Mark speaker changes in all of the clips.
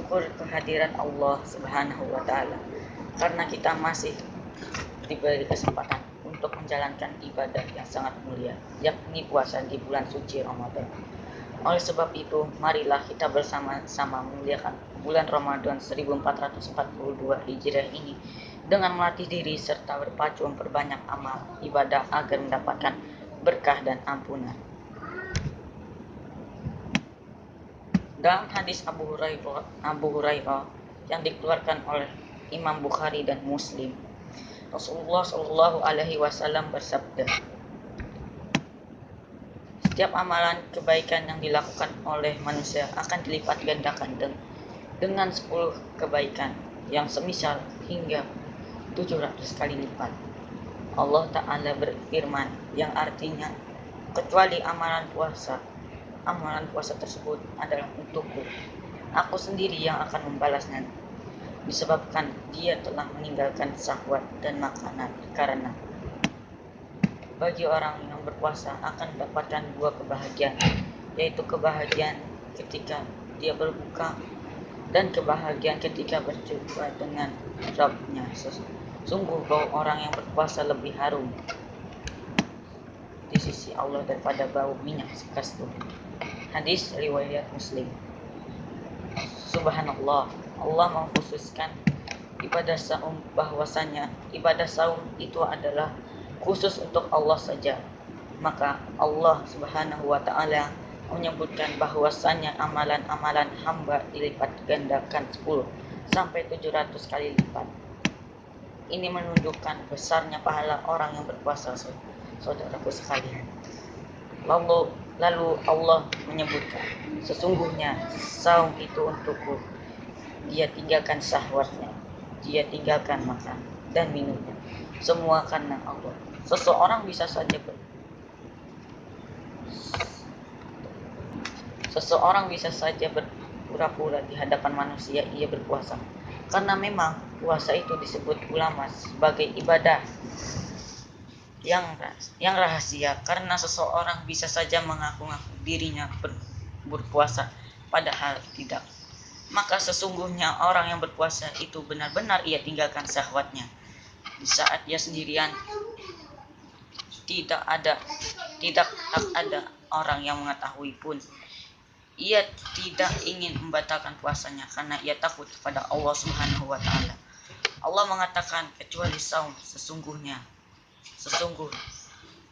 Speaker 1: bersyukur kehadiran Allah Subhanahu wa Ta'ala karena kita masih diberi kesempatan untuk menjalankan ibadah yang sangat mulia, yakni puasa di bulan suci Ramadan. Oleh sebab itu, marilah kita bersama-sama memuliakan bulan Ramadan 1442 Hijriah ini dengan melatih diri serta berpacu memperbanyak amal ibadah agar mendapatkan berkah dan ampunan. Dalam hadis Abu Hurairah yang dikeluarkan oleh Imam Bukhari dan Muslim, Rasulullah Shallallahu Alaihi Wasallam bersabda, setiap amalan kebaikan yang dilakukan oleh manusia akan dilipat gandakan dengan 10 kebaikan yang semisal hingga 700 kali lipat. Allah Ta'ala berfirman yang artinya, kecuali amalan puasa tersebut adalah untukku. Aku sendiri yang akan membalasnya, disebabkan dia telah meninggalkan syahwat dan makanan. Karena bagi orang yang berpuasa akan mendapatkan 2 kebahagiaan, yaitu kebahagiaan ketika dia berbuka dan kebahagiaan ketika berjumpa dengan Rabb-nya. Sungguh bau orang yang berpuasa lebih harum di sisi Allah daripada bau minyak kasturi. Hadis riwayat Muslim. Subhanallah, Allah mengkhususkan ibadah saum bahwasanya ibadah saum itu adalah khusus untuk Allah saja. Maka Allah Subhanahu wa Ta'ala menyebutkan bahwasanya amalan-amalan hamba dilipat gandakan 10 sampai 700 kali lipat. Ini menunjukkan besarnya pahala orang yang berpuasa, saudaraku sekalian. Lalu Allah menyebutkan, sesungguhnya saum itu untukku. Dia tinggalkan syahwatnya, dia tinggalkan makan dan minumnya, semua karena Allah. Seseorang bisa saja berpura-pura di hadapan manusia ia berpuasa, karena memang puasa itu disebut ulama sebagai ibadah yang rahasia, karena seseorang bisa saja mengaku-ngaku dirinya berpuasa padahal tidak. Maka sesungguhnya orang yang berpuasa itu benar-benar ia tinggalkan syahwatnya. Di saat ia sendirian, tidak ada orang yang mengetahui pun. Ia tidak ingin membatalkan puasanya karena ia takut kepada Allah Subhanahu wa Ta'ala. Allah mengatakan, kecuali saum, sesungguh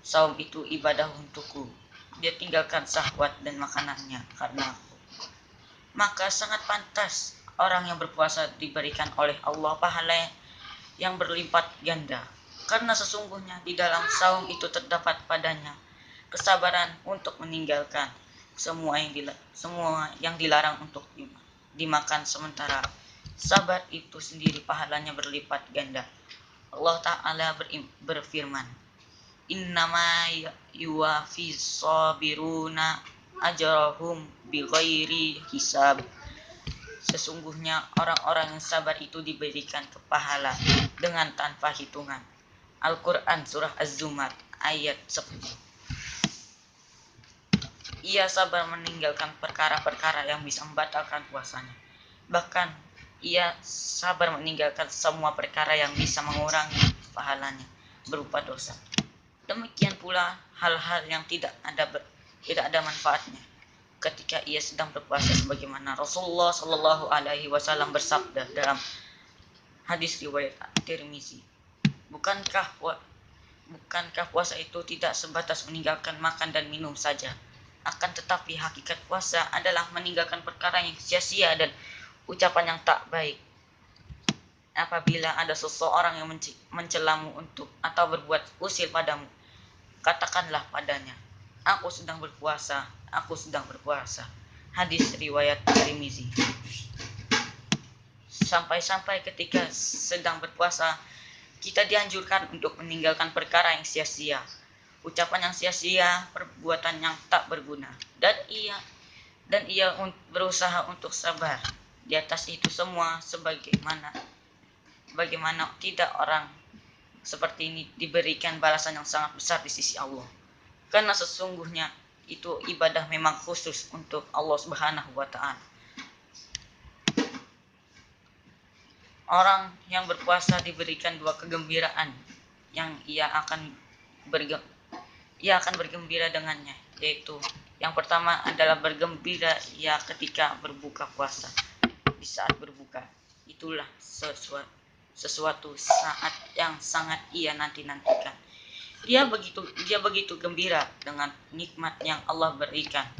Speaker 1: saum itu ibadah untukku. Dia tinggalkan syahwat dan makanannya karena aku. Maka sangat pantas orang yang berpuasa diberikan oleh Allah pahala yang berlipat ganda, karena sesungguhnya di dalam saum itu terdapat padanya kesabaran untuk meninggalkan semua yang dilarang untuk dimakan, sementara sabar itu sendiri pahalanya berlipat ganda. Allah Ta'ala berfirman, innama yuwafis sabiruna ajrahum bighairi hisab. Sesungguhnya orang-orang yang sabar itu diberikan pahala dengan tanpa hitungan. Al-Quran Surah Az-Zumar ayat 10. Ia sabar meninggalkan perkara-perkara yang bisa membatalkan puasanya. Bahkan ia sabar meninggalkan semua perkara yang bisa mengurangi pahalanya berupa dosa. Demikian pula hal-hal yang tidak ada manfaatnya ketika ia sedang berpuasa, sebagaimana Rasulullah Shallallahu Alaihi Wasallam bersabda dalam hadis riwayat Tirmizi, bukankah puasa itu tidak sebatas meninggalkan makan dan minum saja, akan tetapi hakikat puasa adalah meninggalkan perkara yang sia-sia dan ucapan yang tak baik. Apabila ada seseorang yang mencelamu atau berbuat usil padamu, katakanlah padanya, aku sedang berpuasa. Hadis riwayat Tirmizi. Sampai-sampai ketika sedang berpuasa, kita dianjurkan untuk meninggalkan perkara yang sia-sia, ucapan yang sia-sia, perbuatan yang tak berguna, dan ia berusaha untuk sabar di atas itu semua, bagaimana tidak orang seperti ini diberikan balasan yang sangat besar di sisi Allah. Karena sesungguhnya itu ibadah memang khusus untuk Allah Subhanahu wa Ta'ala. Orang yang berpuasa diberikan dua kegembiraan yang ia akan bergembira dengannya, yaitu yang pertama adalah bergembira ia ketika berbuka puasa. Di saat berbuka, itulah sesuatu saat yang sangat ia nanti-nantikan. Dia begitu gembira dengan nikmat yang Allah berikan.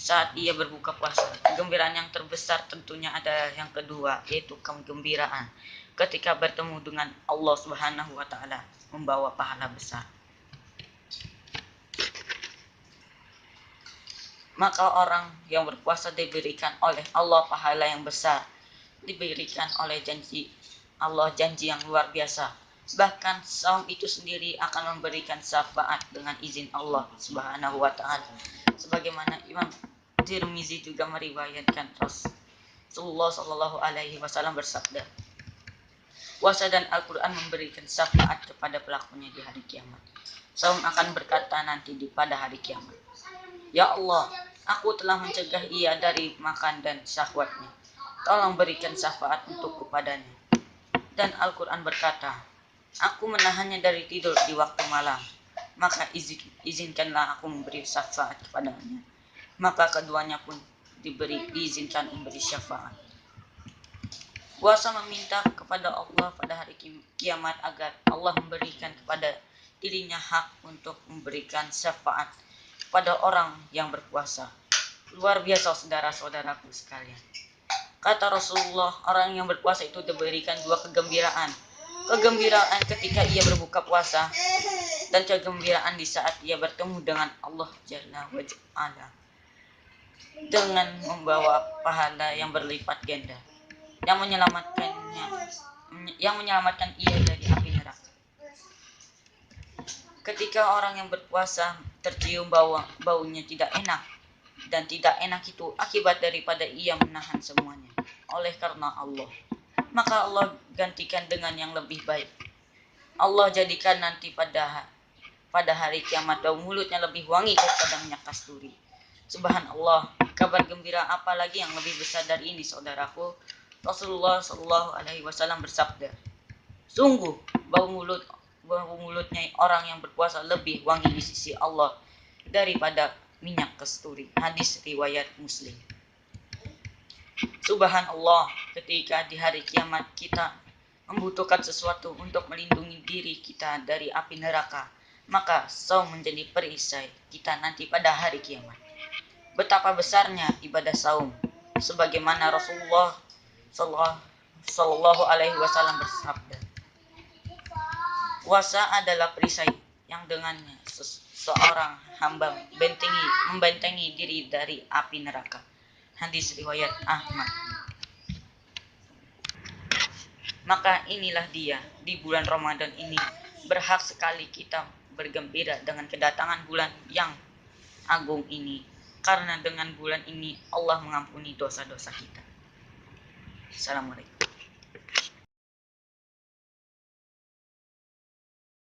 Speaker 1: Saat ia berbuka puasa, kegembiraan yang terbesar tentunya adalah yang kedua, yaitu kegembiraan ketika bertemu dengan Allah Subhanahu wa taala, membawa pahala besar. Maka orang yang berpuasa diberikan oleh Allah pahala yang besar, diberikan oleh janji yang luar biasa. Bahkan saum itu sendiri akan memberikan syafaat dengan izin Allah Subhanahu wa taala. Sebagaimana Imam Tirmizi juga meriwayatkan Rasulullah Shallallahu alaihi wasallam bersabda, puasa dan Al-Quran memberikan syafaat kepada pelakunya di hari kiamat. Saum akan berkata nanti pada hari kiamat, ya Allah, aku telah mencegah ia dari makan dan syahwatnya. Tolong berikan syafaat untuk kepadanya. Dan Al-Quran berkata, aku menahannya dari tidur di waktu malam. Maka izinkanlah aku memberi syafaat kepadanya. Maka keduanya pun diizinkan memberi syafaat. Puasa meminta kepada Allah pada hari kiamat agar Allah memberikan kepada dirinya hak untuk memberikan syafaat pada orang yang berpuasa. Luar biasa saudara-saudaraku sekalian. Kata Rasulullah, orang yang berpuasa itu diberikan dua kegembiraan. Kegembiraan ketika ia berbuka puasa dan kegembiraan di saat ia bertemu dengan Allah Jalla wa Jalla dengan membawa pahala yang berlipat ganda yang menyelamatkan ia dari api neraka. Ketika orang yang berpuasa tercium baunya tidak enak, dan tidak enak itu akibat daripada ia menahan semuanya oleh karena Allah, maka Allah gantikan dengan yang lebih baik. Allah jadikan nanti pada hari kiamat bau mulutnya lebih wangi daripada minyak kasturi. Subhanallah, kabar gembira apa lagi yang lebih besar dari ini, saudaraku? Rasulullah Shallallahu alaihi wasallam bersabda, sungguh bau mulutnya orang yang berpuasa lebih wangi di sisi Allah daripada minyak kasturi. Hadis riwayat Muslim. Subhanallah, ketika di hari kiamat kita membutuhkan sesuatu untuk melindungi diri kita dari api neraka, maka saum menjadi perisai kita nanti pada hari kiamat. Betapa besarnya ibadah saum, sebagaimana Rasulullah Sallallahu alaihi wasallam bersabda, puasa adalah perisai yang dengannya seorang hamba membentengi diri dari api neraka. Hadis riwayat Ahmad. Maka inilah dia, di bulan Ramadan ini berhak sekali kita bergembira dengan kedatangan bulan yang agung ini, karena dengan bulan ini Allah mengampuni dosa-dosa kita. Assalamualaikum.